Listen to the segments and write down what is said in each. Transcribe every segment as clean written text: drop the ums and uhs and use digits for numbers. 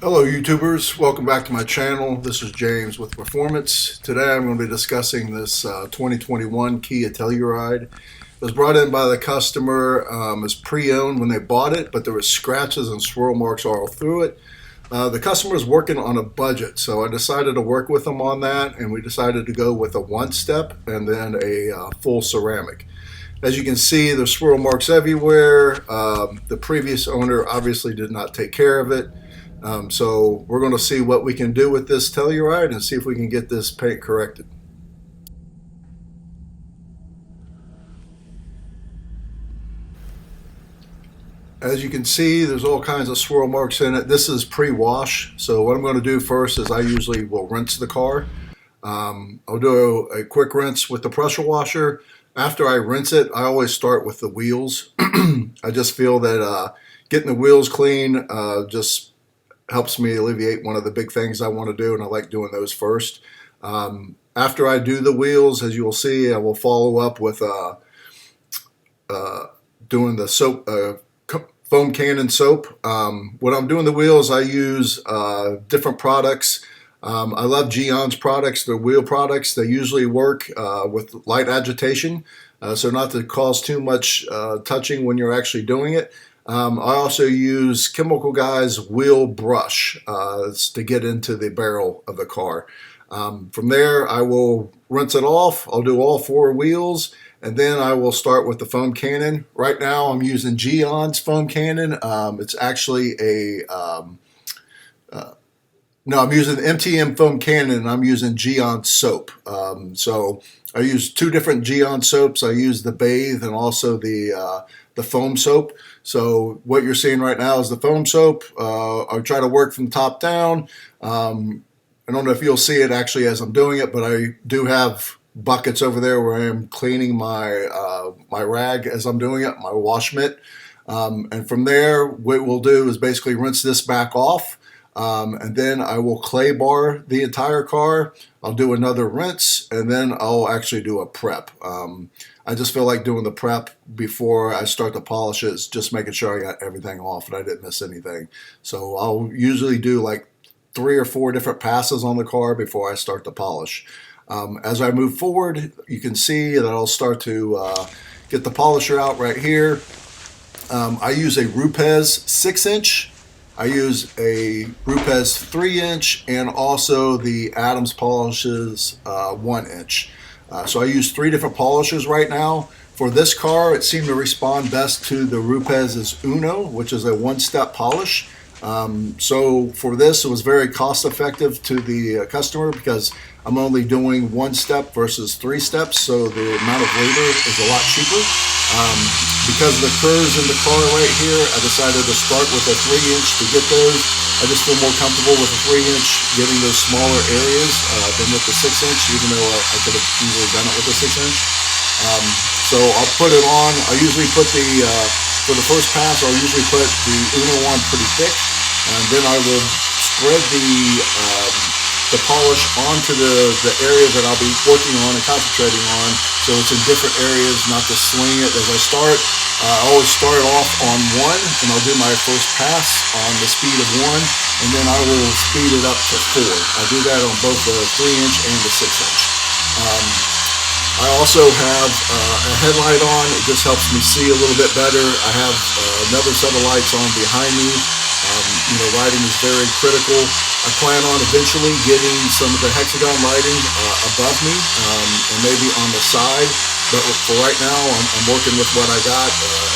Hello YouTubers, welcome back to my channel. This is James with Performance. Today I'm going to be discussing this 2021 Kia Telluride. It was brought in by the customer as pre-owned when they bought it, but there were scratches and swirl marks all through it. The customer is working on a budget, so I decided to work with them on that, and we decided to go with a one-step and then a full ceramic. As you can see, there's swirl marks everywhere. The previous owner obviously did not take care of it. So we're going to see what we can do with this Telluride and see if we can get this paint corrected. As you can see, there's all kinds of swirl marks in it. This is pre-wash, so what I'm going to do first is I usually will rinse the car. I'll do a quick rinse with the pressure washer. After I rinse it, I always start with the wheels. I just feel that getting the wheels clean just helps me alleviate one of the big things I want to do, and I like doing those first. After I do the wheels, as you will see, I will follow up with doing the soap, foam cannon soap. When I'm doing the wheels, I use different products. I love Gyeon's products, their wheel products. They usually work with light agitation, so not to cause too much touching when you're actually doing it. I also use Chemical Guy's wheel brush to get into the barrel of the car. From there, I will rinse it off. I'll do all four wheels, and then I will start with the foam cannon. Right now, I'm using Gyeon's foam cannon. It's actually no, I'm using MTM Foam cannon, and I'm using Gyeon soap. So I use two different Gyeon soaps. I use the Bathe and also the foam soap. So what you're seeing right now is the foam soap. I try to work from top down. I don't know if you'll see it actually as I'm doing it, but I do have buckets over there where I am cleaning my my rag as I'm doing it, my wash mitt. And from there, what we'll do is basically rinse this back off. And then I will clay bar the entire car. I'll do another rinse, and then I'll actually do a prep. I just feel like doing the prep before I start to polish it, just making sure I got everything off and I didn't miss anything. So I'll usually do like 3 or 4 different passes on the car before I start to polish. As I move forward, you can see that I'll start to get the polisher out right here. I use a Rupes 6-inch. I use a Rupes 3-inch and also the Adams Polishes 1-inch. So I use 3 different polishers right now. For this car, it seemed to respond best to the Rupes Uno, which is a one-step polish. So for this, it was very cost-effective to the customer because I'm only doing 1 step versus 3 steps, so the amount of labor is a lot cheaper. Because of the curves in the car right here, I decided to start with a 3-inch to get those. I just feel more comfortable with a 3-inch getting those smaller areas than with the 6-inch, even though I could have easily done it with the 6-inch. So I'll put it on. I usually put for the first pass, I'll usually put the Uno on pretty thick, and then I will spread the polish onto the area that I'll be working on and concentrating on, so it's in different areas, not to swing it as I start. I always start off on 1, and I'll do my first pass on the speed of 1, and then I will speed it up to 4. I do that on both the 3-inch and the 6-inch. I also have a headlight on. It just helps me see a little bit better. I have another set of lights on behind me. Lighting is very critical. I plan on eventually getting some of the hexagon lighting above me and maybe on the side. But for right now, I'm working with what I got.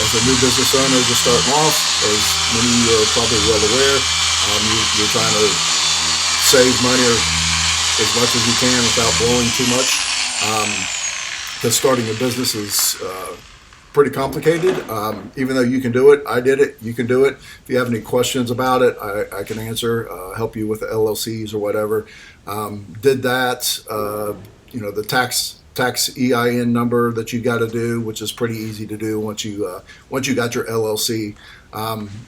As a new business owner just starting off, as many of you are probably well aware, you're trying to save money as much as you can without blowing too much. Because starting a business is pretty complicated. Even though you can do it, I did it, you can do it. If you have any questions about it, I can answer, help you with the LLCs or whatever. Did that, the tax EIN number that you got to do, which is pretty easy to do once you got your LLC.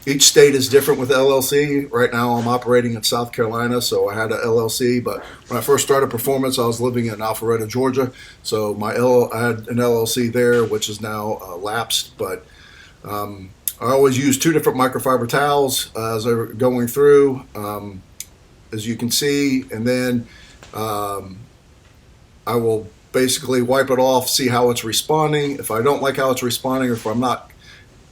Each state is different with LLC. Right now I'm operating in South Carolina, so I had an LLC, but when I first started Performance, I was living in Alpharetta, Georgia, so I had an LLC there, which is now lapsed, but I always use two different microfiber towels as I'm going through, as you can see, and then I will basically wipe it off, see how it's responding. If I don't like how it's responding, or if I'm not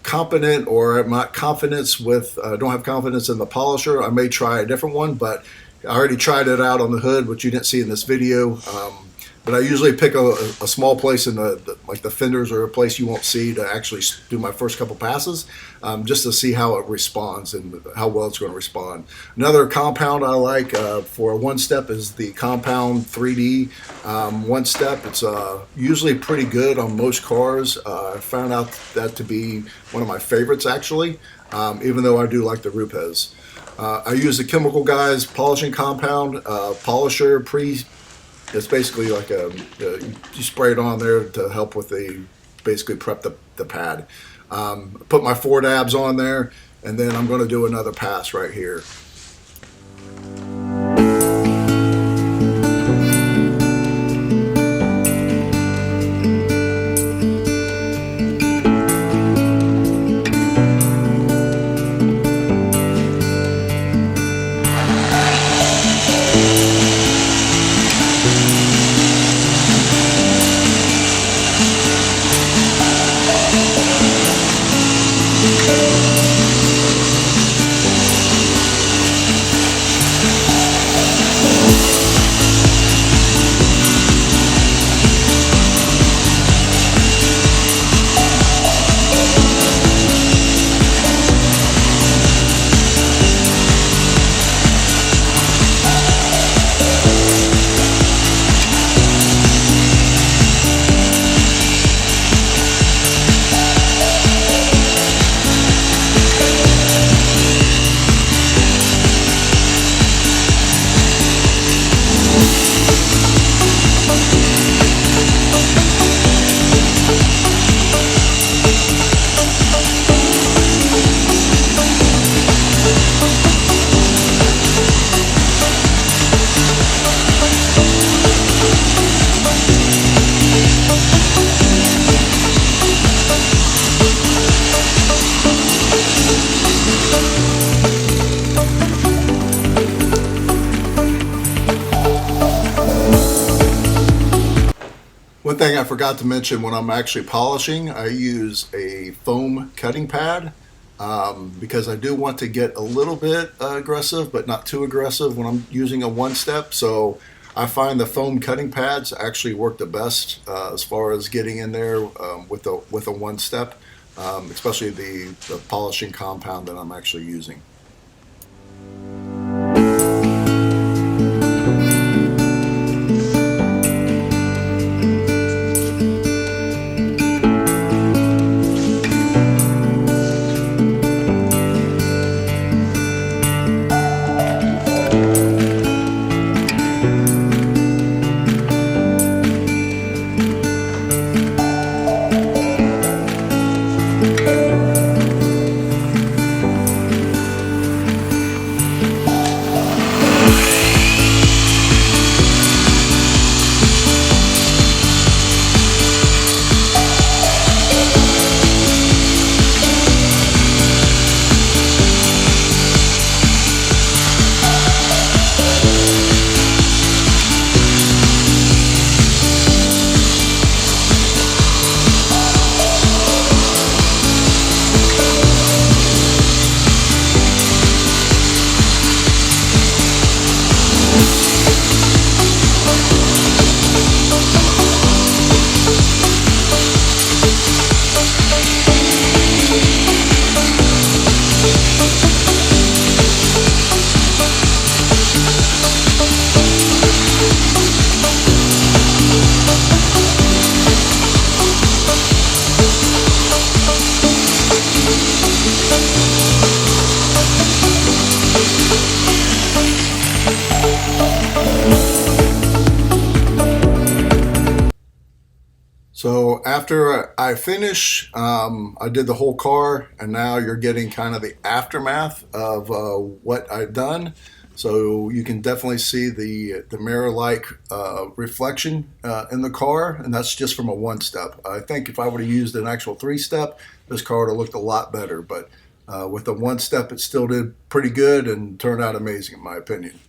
confident, or I'm not confident with, don't have confidence in the polisher, I may try a different one, but I already tried it out on the hood, which you didn't see in this video. But I usually pick a small place in like the fenders, or a place you won't see, to actually do my first couple passes, just to see how it responds and how well it's going to respond. Another compound I like for a one-step is the Compound 3D one-step. It's usually pretty good on most cars. I found out that to be one of my favorites, actually, even though I do like the Rupes. I use the Chemical Guys polishing compound polisher. It's basically like you spray it on there to help with basically prep the pad. Put my 4 dabs on there, and then I'm going to do another pass right here. One thing I forgot to mention, when I'm actually polishing, I use a foam cutting pad, because I do want to get a little bit aggressive, but not too aggressive when I'm using a one-step. So I find the foam cutting pads actually work the best as far as getting in there with a one-step, especially the polishing compound that I'm actually using. So after I finish, I did the whole car, and now you're getting kind of the aftermath of what I've done. So you can definitely see the mirror-like reflection in the car, and that's just from a one-step. I think if I would have used an actual three-step, this car would have looked a lot better. But with the one-step, it still did pretty good and turned out amazing in my opinion.